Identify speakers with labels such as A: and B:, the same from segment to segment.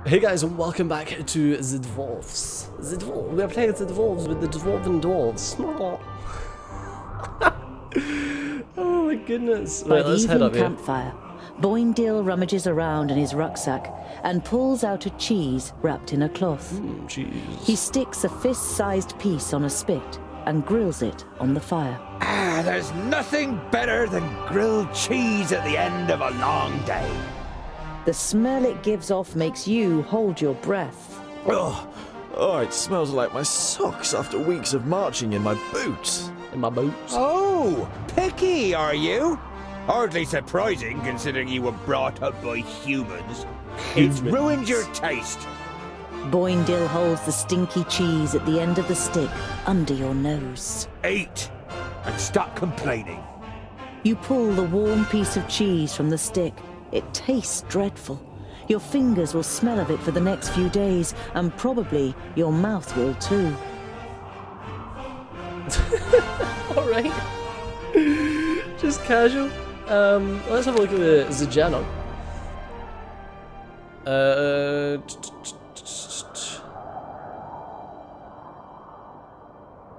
A: Hey guys, and welcome back to The Dwarves. We are playing The Dwarves with the Dwarven Dwarves. Oh my goodness.
B: By
A: Right,
B: the
A: let's head up
B: evening
A: here.
B: campfire, Bögnilim rummages around in his rucksack and pulls out a cheese wrapped in a cloth.
A: Cheese.
B: He sticks a fist-sized piece on a spit and grills it on the fire.
C: There's nothing better than grilled cheese at the end of a long day.
B: The smell it gives off makes you hold your breath.
D: Oh, it smells like my socks after weeks of marching in my boots.
A: In my boots.
C: Oh, picky, are you? Hardly surprising, considering you were brought up by humans. It's ruined your taste.
B: Bögnilim holds the stinky cheese at the end of the stick under your nose.
C: Eat, and stop complaining.
B: You pull the warm piece of cheese from the stick. It tastes dreadful. Your fingers will smell of it for the next few days, and probably your mouth will too.
A: Alright. Just casual. Let's have a look at the Zijano.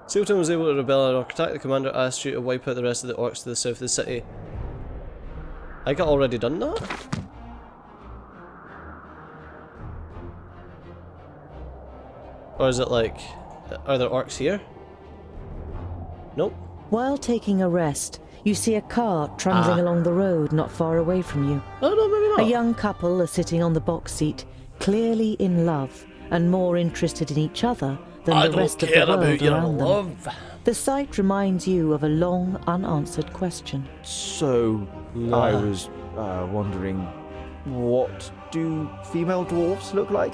A: Sultan was able to rebel an orc attack. The commander asked you to wipe out the rest of the orcs to the south of the city. I got already done that? Or is it like, are there orcs here? Nope.
B: While taking a rest, you see a cart trundling along the road not far away from you.
A: Oh no, maybe not.
B: A young couple are sitting on the box seat, clearly in love and more interested in each other than the rest of the world around them. The sight reminds you of a long unanswered question.
D: So, I was wondering, what do female dwarves look like?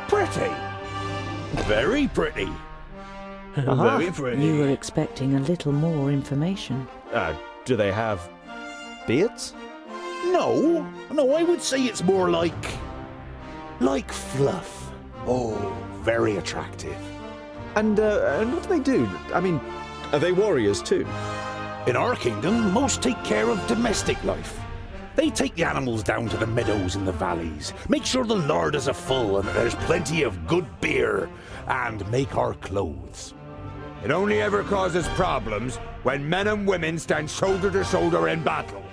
C: Pretty. Very pretty.
A: Very pretty.
B: You were expecting a little more information.
D: Do they have beards?
C: No, I would say it's more like fluff. Oh, very attractive.
D: And what do they do? I mean, are they warriors too?
C: In our kingdom, most take care of domestic life. They take the animals down to the meadows and the valleys, make sure the larders are full and that there's plenty of good beer, and make our clothes. It only ever causes problems when men and women stand shoulder to shoulder in battle.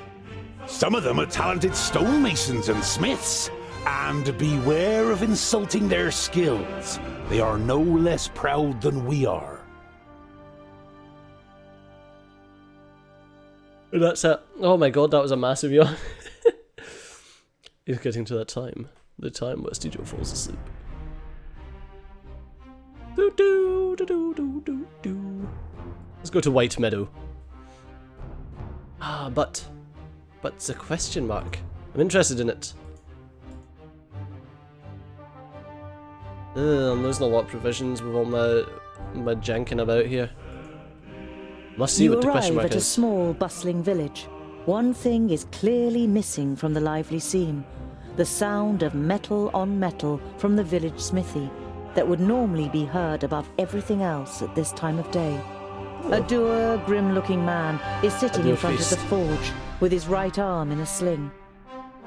C: Some of them are talented stonemasons and smiths, and beware of insulting their skills. They are no less proud than we are.
A: That's it. Oh my god, that was a massive yawn. He's getting to that time. The time where Studio falls asleep. Do do do do do do do. Let's go to White Meadow. But it's a question mark. I'm interested in it. I'm losing a lot of provisions with all my janking about here. Must see what the question
B: You arrive
A: mark
B: at a
A: is.
B: small, bustling village. One thing is clearly missing from the lively scene: the sound of metal on metal from the village smithy that would normally be heard above everything else at this time of day. A dour, grim-looking man is sitting in front of the forge with his right arm in a sling.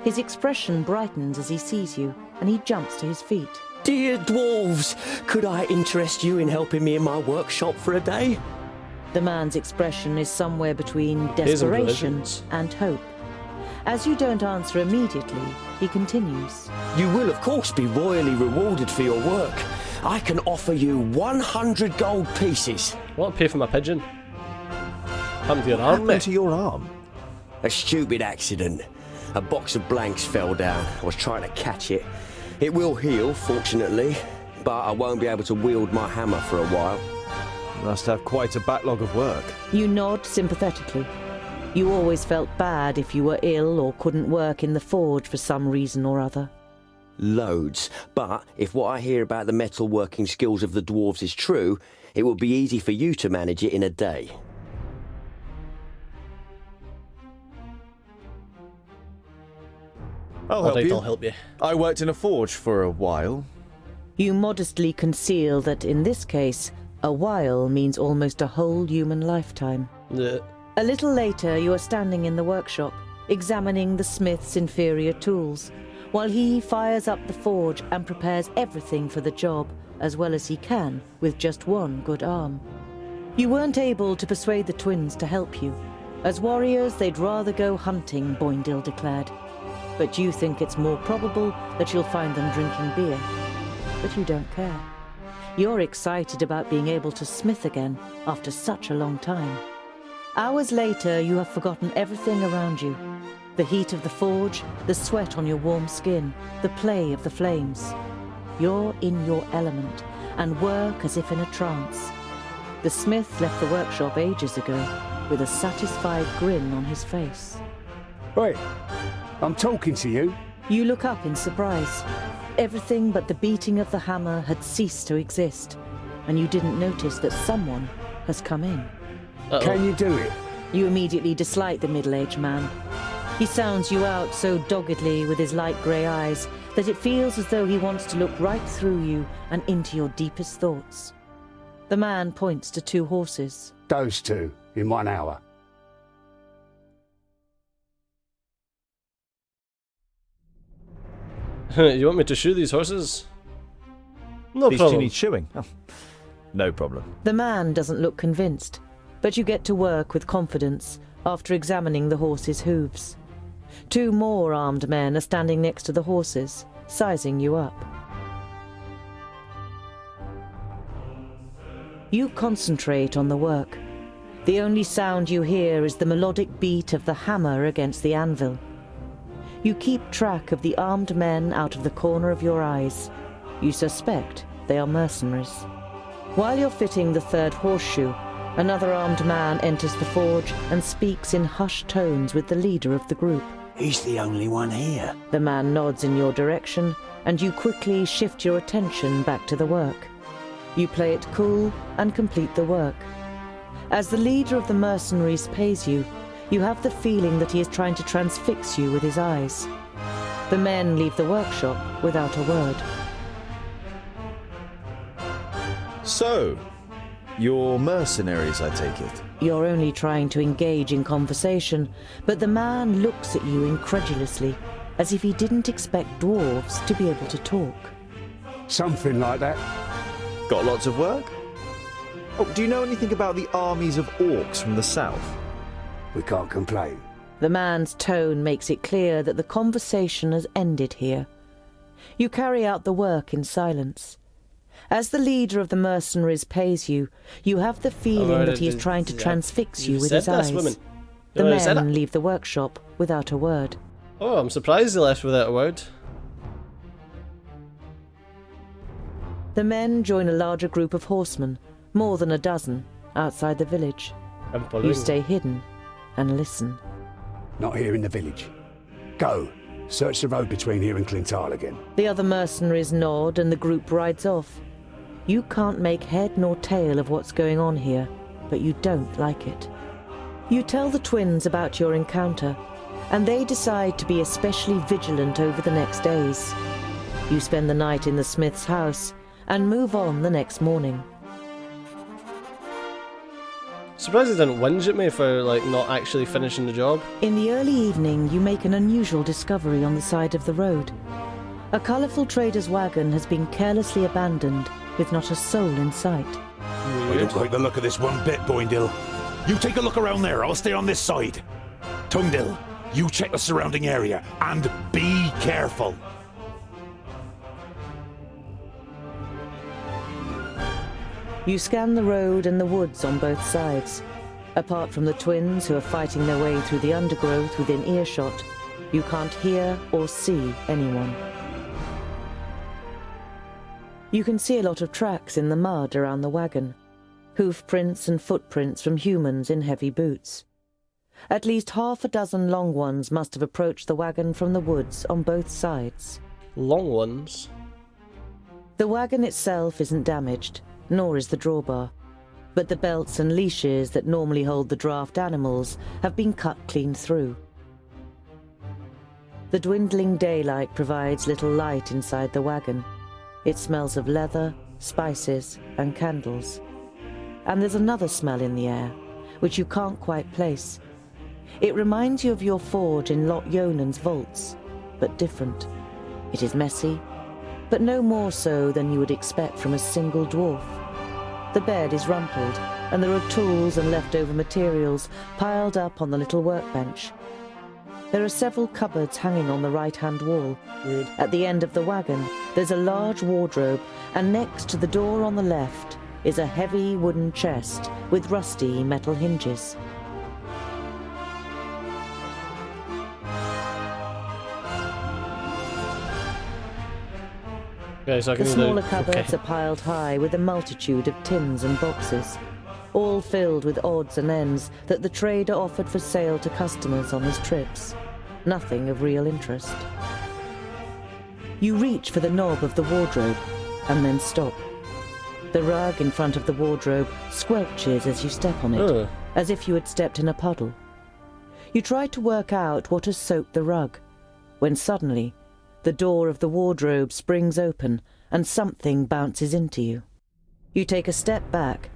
B: His expression brightens as he sees you, and he jumps to his feet.
E: Dear dwarves, could I interest you in helping me in my workshop for a day?
B: The man's expression is somewhere between
A: and
B: desperation
A: religions.
B: and hope. As you don't answer immediately, he continues.
E: You will of course be royally rewarded for your work. I can offer you 100 gold pieces.
A: I want to pay for my pigeon. Happened to your
D: What
A: arm,
D: happened
A: mate?
D: to your arm?
E: A stupid accident. A box of blanks fell down. I was trying to catch it. It will heal, fortunately, but I won't be able to wield my hammer for a while.
D: You must have quite a backlog of work.
B: You nod sympathetically. You always felt bad if you were ill or couldn't work in the forge for some reason or other.
E: Loads. But if what I hear about the metalworking skills of the dwarves is true, it will be easy for you to manage it in a day.
D: I'll help you.
A: I'll help you.
D: I worked in a forge for a while.
B: You modestly conceal that in this case, a while means almost a whole human lifetime.
A: Yeah.
B: A little later, you are standing in the workshop, examining the smith's inferior tools, while he fires up the forge and prepares everything for the job as well as he can with just one good arm. You weren't able to persuade the twins to help you. As warriors, they'd rather go hunting, Bögnilim declared. But you think it's more probable that you'll find them drinking beer. But you don't care. You're excited about being able to smith again after such a long time. Hours later, you have forgotten everything around you. The heat of the forge, the sweat on your warm skin, the play of the flames. You're in your element and work as if in a trance. The smith left the workshop ages ago with a satisfied grin on his face.
C: Wait, I'm talking to you.
B: You look up in surprise. Everything but the beating of the hammer had ceased to exist, and you didn't notice that someone has come in.
A: Uh-oh.
C: Can you do it?
B: You immediately dislike the middle-aged man. He sounds you out so doggedly with his light grey eyes that it feels as though he wants to look right through you and into your deepest thoughts. The man points to 2 horses.
C: Those 2 in 1 hour.
A: You want me to shoe these horses? No
D: These 2
A: problem.
D: need shoeing. Oh, no problem.
B: The man doesn't look convinced, but you get to work with confidence after examining the horses' hooves. 2 more armed men are standing next to the horses, sizing you up. You concentrate on the work. The only sound you hear is the melodic beat of the hammer against the anvil. You keep track of the armed men out of the corner of your eyes. You suspect they are mercenaries. While you're fitting the 3rd horseshoe, another armed man enters the forge and speaks in hushed tones with the leader of the group.
F: He's the only one here.
B: The man nods in your direction, and you quickly shift your attention back to the work. You play it cool and complete the work. As the leader of the mercenaries pays you, you have the feeling that he is trying to transfix you with his eyes. The men leave the workshop without a word.
D: So, you're mercenaries, I take it?
B: You're only trying to engage in conversation, but the man looks at you incredulously, as if he didn't expect dwarves to be able to talk.
C: Something like that.
D: Got lots of work? Oh, do you know anything about the armies of orcs from the south?
C: We can't complain.
B: The man's tone makes it clear that the conversation has ended here. You carry out the work in silence. As the leader of the mercenaries pays you, you have the feeling that he is trying to transfix you with his eyes. The men leave the workshop without a word.
A: Oh, I'm surprised they left without a word.
B: The men join a larger group of horsemen, more than a dozen, outside the village.
A: I'm following.
B: You stay hidden and listen.
C: Not here in the village. Go. Search the road between here and Clintal again.
B: The other mercenaries nod and the group rides off. You can't make head nor tail of what's going on here, but you don't like it. You tell the twins about your encounter, and they decide to be especially vigilant over the next days. You spend the night in the smith's house and move on the next morning.
A: Surprised they didn't whinge at me for like not actually finishing the job.
B: In the early evening, you make an unusual discovery on the side of the road. A colourful trader's wagon has been carelessly abandoned, with not a soul in sight.
C: I don't like the look of this one bit, Bögnilim. You take a look around there, I'll stay on this side. Tungdil, you check the surrounding area, and be careful.
B: You scan the road and the woods on both sides. Apart from the twins who are fighting their way through the undergrowth within earshot, you can't hear or see anyone. You can see a lot of tracks in the mud around the wagon. Hoof prints and footprints from humans in heavy boots. At least half a dozen long ones must have approached the wagon from the woods on both sides.
A: Long ones?
B: The wagon itself isn't damaged, nor is the drawbar, but the belts and leashes that normally hold the draft animals have been cut clean through. The dwindling daylight provides little light inside the wagon. It smells of leather, spices, and candles. And there's another smell in the air, which you can't quite place. It reminds you of your forge in Lot Yonan's vaults, but different. It is messy, but no more so than you would expect from a single dwarf. The bed is rumpled, and there are tools and leftover materials piled up on the little workbench. There are several cupboards hanging on the right-hand wall.
A: Weird.
B: At the end of the wagon, there's a large wardrobe, and next to the door on the left is a heavy wooden chest with rusty metal hinges.
A: Okay, so I can
B: The
A: do
B: smaller cupboards
A: okay.
B: are piled high with a multitude of tins and boxes, all filled with odds and ends that the trader offered for sale to customers on his trips. Nothing of real interest. You reach for the knob of the wardrobe and then stop. The rug in front of the wardrobe squelches as you step on it,
A: Ugh.
B: as if you had stepped in a puddle. You try to work out what has soaked the rug, when suddenly the door of the wardrobe springs open and something bounces into you. You take a step back,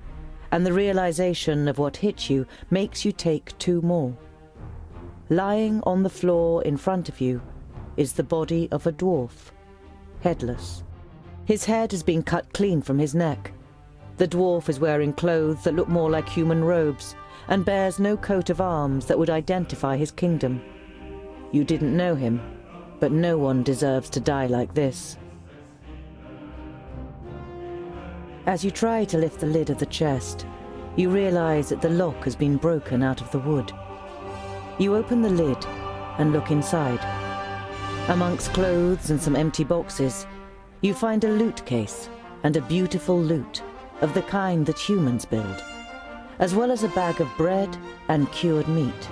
B: and the realization of what hit you makes you take two more. Lying on the floor in front of you is the body of a dwarf, headless. His head has been cut clean from his neck. The dwarf is wearing clothes that look more like human robes and bears no coat of arms that would identify his kingdom. You didn't know him, but no one deserves to die like this. As you try to lift the lid of the chest, you realize that the lock has been broken out of the wood. You open the lid and look inside. Amongst clothes and some empty boxes, you find a loot case and a beautiful loot of the kind that humans build, as well as a bag of bread and cured meat.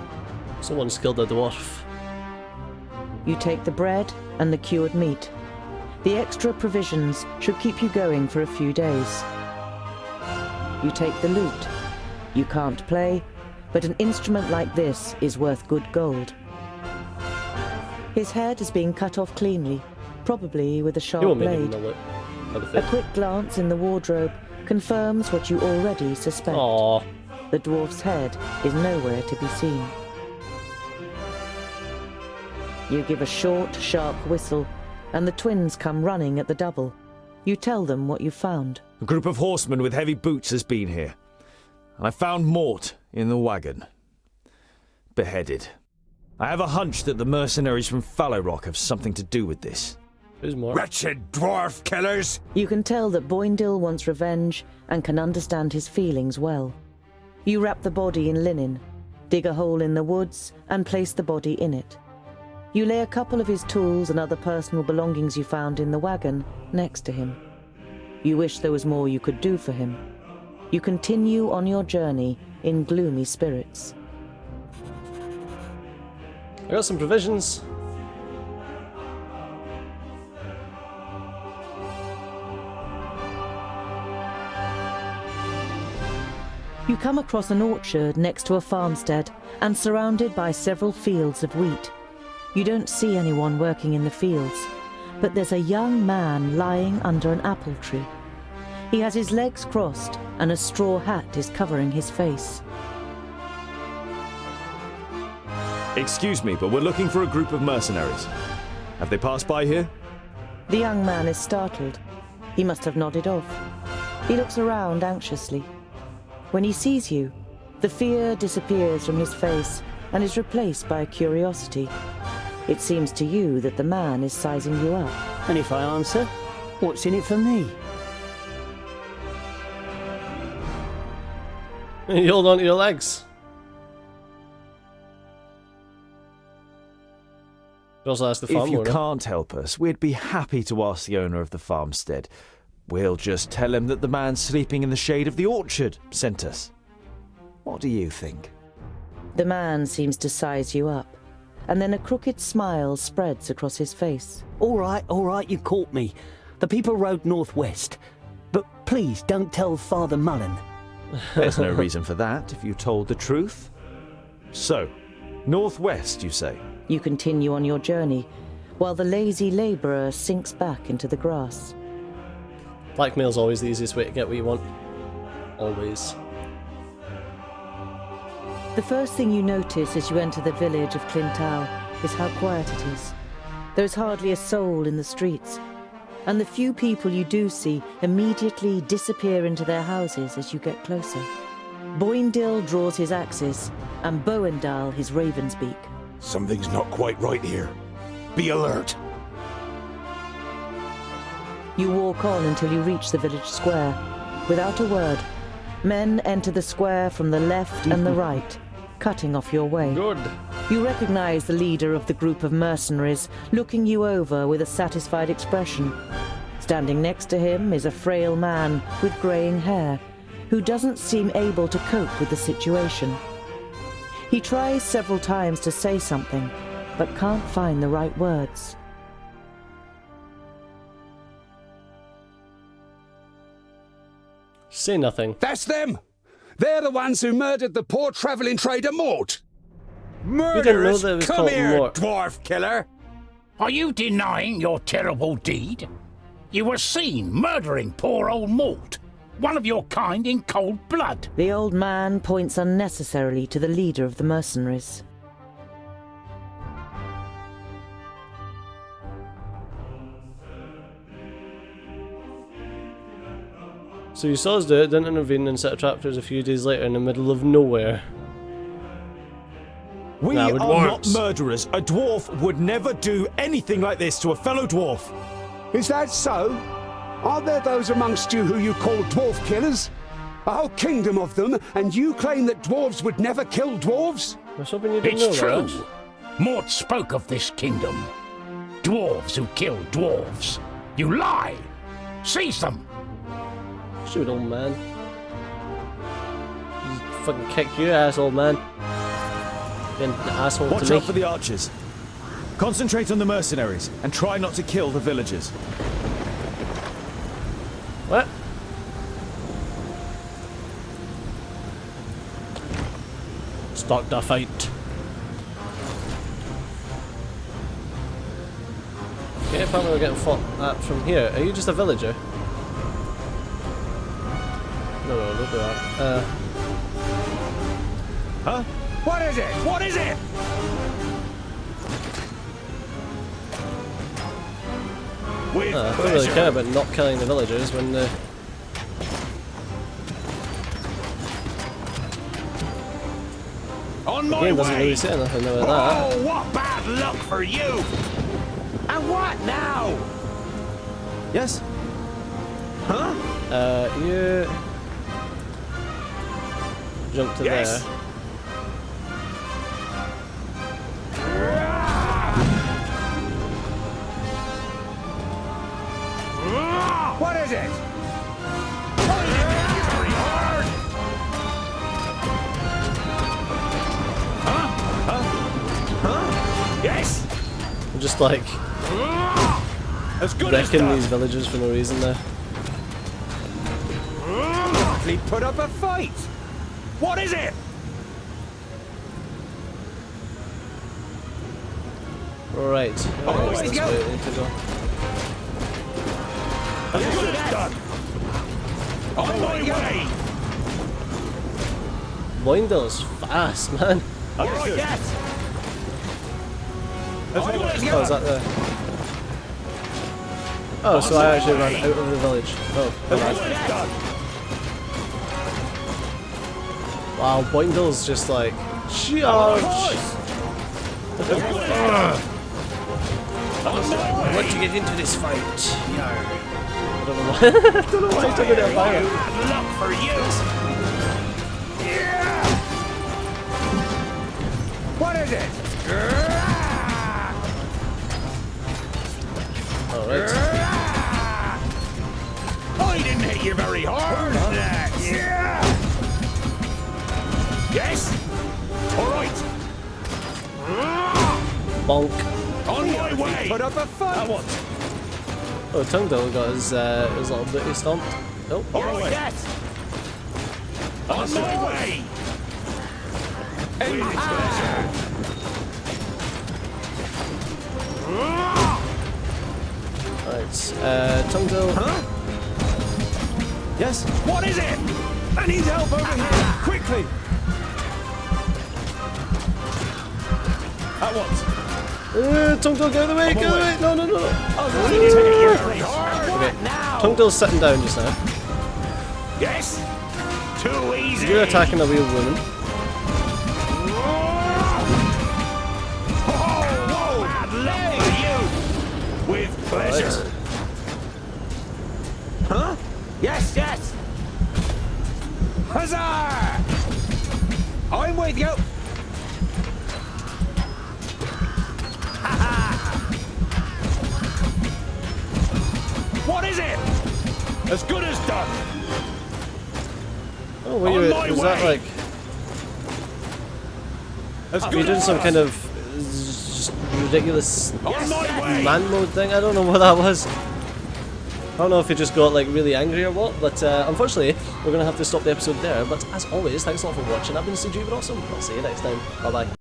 A: Someone skilled a dwarf.
B: You take the bread and the cured meat. The extra provisions should keep you going for a few days. You take the loot. You can't play, but an instrument like this is worth good gold. His head is being cut off cleanly, probably with a
A: You
B: sharp
A: won't make him
B: blade.
A: the look. I'd
B: A
A: think.
B: quick glance in the wardrobe confirms what you already suspect.
A: Aww.
B: The dwarf's head is nowhere to be seen. You give a short, sharp whistle, and the twins come running at the double. You tell them what you found.
D: A group of horsemen with heavy boots has been here, and I found Mort in the wagon, beheaded. I have a hunch that the mercenaries from Fallow Rock have something to do with this.
A: Who's more?
C: Wretched dwarf killers!
B: You can tell that Boindil wants revenge and can understand his feelings well. You wrap the body in linen, dig a hole in the woods, and place the body in it. You lay a couple of his tools and other personal belongings you found in the wagon next to him. You wish there was more you could do for him. You continue on your journey in gloomy spirits.
A: I got some provisions.
B: You come across an orchard next to a farmstead and surrounded by several fields of wheat. You don't see anyone working in the fields, but there's a young man lying under an apple tree. He has his legs crossed and a straw hat is covering his face.
D: Excuse me, but we're looking for a group of mercenaries. Have they passed by here?
B: The young man is startled. He must have nodded off. He looks around anxiously. When he sees you, the fear disappears from his face and is replaced by curiosity. It seems to you that the man is sizing you up.
F: And if I answer, what's in it for me?
A: You hold on to your legs. You also ask the farm
D: If you
A: owner.
D: can't help us, we'd be happy to ask the owner of the farmstead. We'll just tell him that the man sleeping in the shade of the orchard sent us. What do you think?
B: The man seems to size you up, and then a crooked smile spreads across his face.
F: All right, you caught me. The people rode northwest. But please don't tell Father Mullen.
D: There's no reason for that if you told the truth. So, northwest, you say?
B: You continue on your journey, while the lazy labourer sinks back into the grass.
A: Blackmail's always the easiest way to get what you want. Always.
B: The first thing you notice as you enter the village of Clintow is how quiet it is. There's hardly a soul in the streets, and the few people you do see immediately disappear into their houses as you get closer. Boindil draws his axes, and Boendal his raven's beak.
C: Something's not quite right here. Be alert.
B: You walk on until you reach the village square. Without a word, men enter the square from the left and the right, cutting off your way.
A: Good.
B: You recognize the leader of the group of mercenaries, looking you over with a satisfied expression. Standing next to him is a frail man with greying hair, who doesn't seem able to cope with the situation. He tries several times to say something, but can't find the right words.
A: Say nothing.
C: That's them! They're the ones who murdered the poor travelling trader Mort!
A: We didn't know
C: Murderers,
A: that it was
C: come
A: called
C: here,
A: Mort.
C: dwarf killer!
G: Are you denying your terrible deed? You were seen murdering poor old Mort, one of your kind in cold blood.
B: The old man points unnecessarily to the leader of the mercenaries.
A: So you saw us do it, didn't intervene and set a trap for us a few days later in the middle of nowhere.
D: We
A: Nah,
D: are
A: we're
D: not
A: dwarves.
D: murderers. A dwarf would never do anything like this to a fellow dwarf.
C: Is that so? Are there those amongst you who you call dwarf killers? A whole kingdom of them, and you claim that dwarves would never kill dwarves?
A: I was hoping you didn't know
G: It's true.
A: that.
G: Mort spoke of this kingdom. Dwarves who kill dwarves. You lie! Seize them!
A: Shoot, old man. Just fucking kick your ass, old man. Being an asshole
D: Watch
A: to me.
D: out for the archers. Concentrate on the mercenaries and try not to kill the villagers.
A: What? Start the fight. Okay, apparently we're getting fought at from here. Are you just a villager? No, look at that.
D: Huh?
C: What is it? What is it? With
A: I don't really care about not killing the villagers when the...
C: On
A: The
C: my
A: game doesn't
C: way!
A: really say anything about that.
C: Oh, what bad luck for you! And what now?
D: Yes?
C: Huh?
A: You... Jump to
C: Yes.
A: there.
C: What is it? Very hard. Huh? Yes.
A: I'm just like
C: As good as
A: wrecking
C: done.
A: these villagers for no reason there.
C: Hardly put up a fight. What is it?
A: Right.
C: Oh,
A: This
C: let's go.
A: way we need to go.
C: As good as done. On my way.
A: Boindle's fast, man.
C: Oh, yes.
A: Oh, is that there? Oh, so I actually ran out of the village. Oh, alright. Wow, Boindle's just like charge. I want to get into this fight. Yarr. I don't know why. I don't know why I took it out fire.
C: Bad luck for you. Yeah. What is it?
A: Alright.
C: I didn't hit you very hard. Yeah. Yes. All right.
A: Bonk.
C: On my way. Put up a fight.
A: Oh, Tungdale got his little booty stomped. Oh,
C: All right. Yes. On my way.
A: right. Tungdale.
C: Huh?
D: Yes?
C: What is it?
D: I need help over here! Quickly! At once.
A: Tungdil, get out of the way, get out of the way! No, no, no, no! Okay, Tungdil's sitting down just now.
C: Yes? Too easy!
A: You're attacking a wheeled woman.
C: With pleasure. Huh? Yes, yes! Huzzah! I'm with you! What is it? As good as done.
A: Oh, wait, was that like... Are you doing some kind of just ridiculous man mode thing? I don't know what that was. I don't know if he just got like really angry or what, but unfortunately we're going to have to stop the episode there. But as always, thanks a lot for watching. I've been CG, but awesome. I'll see you next time. Bye bye.